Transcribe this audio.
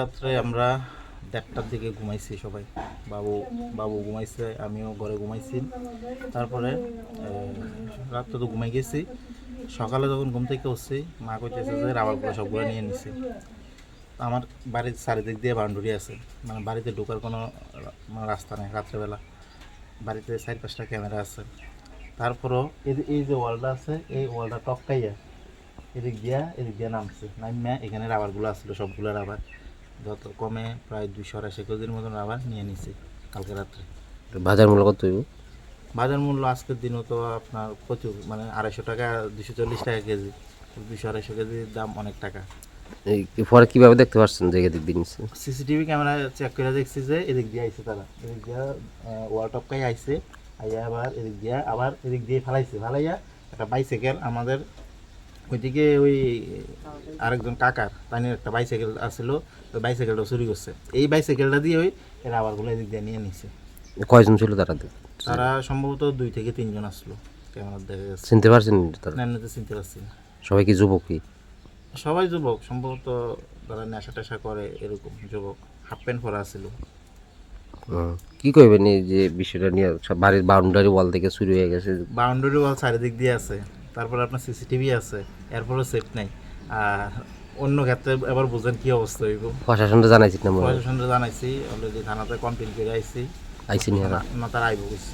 রাত্রে আমরা 1:30টার দিকে ঘুমাইছি সবাই। বাবু বাবু ঘুমাইছে, আমিও ঘরে ঘুমাইছি। তারপরে রাত্রে তো ঘুমাই গেছি। সকালে যখন ঘুম থেকে উঠছি, মা কইতেছে যে রাবারগুলো সবগুলো নিয়ে নিছে। আমার বাড়ির চারিদিক দিয়ে বাউন্ডারি আছে, মানে বাড়িতে ঢোকার কোনো মানে রাস্তা নেই। রাত্রেবেলা বাড়িতে 4-5টা ক্যামেরা আছে। তারপরও এই যে ওয়ালটা আছে, এই ওয়ালটা টপকাইয়া এদিক দিয়া নামছে, নামিয়া এখানে রাবারগুলো আসছিলো, সবগুলো রাবার যত কমে প্রায় 280 কেজির মতন রাবার নিয়ে নিছে কালকে রাত্রে। বাজার মূল্য কত হইব? বাজার মূল্য আজকের দিনও তো আপনার প্রচুর, মানে 250 টাকা, 240 টাকা কেজি। 200-250 কেজির দাম অনেক টাকা। পরে কিভাবে দেখতে পাচ্ছেন যে এদিক দিয়ে নিচ্ছে? সিসিটিভি ক্যামেরা চেক করে দেখছি যে এদিক দিয়ে আইছে, তারা এদিক দিয়ে ওয়াল টপকাই আইছে, আইয়া আবার এদিক দিয়ে ফালাইয়া একটা বাইসাইকেল আমাদের ওইদিকে ওই আরেকজন কাকার তাইনের একটা বাইসাইকেল আসছিল, ওই বাইসাইকেলটা চুরি করছে। এই বাইসাইকেলটা দিয়ে ওই রাবারগুলো এদিক দিয়ে নিয়ে নিছে। কয়জন ছিল তারা? তারা সম্ভবত 2 থেকে 3 জন আসলো, ক্যামেরা দেখা গেছে। চিনতে পারছেন তারা? না, এমনিতে চিনতে পারছি না। সবাই কি যুবকই? সবাই যুবক, সম্ভবত তারা নেশা টেশা করে, এরকম যুবক। হাফ প্যান্ট পরা ছিল। কি কইবেন এই যে বিষয়টা নিয়ে? বাড়ির বাউন্ডারি ওয়াল থেকে চুরি হয়ে গেছে। বাউন্ডারি ওয়াল চারিদিক দিয়ে আছে, তারপর আপনার সিসিটিভি আছে, এরপরও সেফ নাই। আর অন্য ক্ষেত্রে এবার বুঝেন কি অবস্থা হইব। প্রশাসনটা জানাইছি না? প্রশাসনকে জানাইছি, অলরেডি থানাতে কমপ্লেন করে আইছি। আইসি নিয়ে না, তারা আইব কইছে।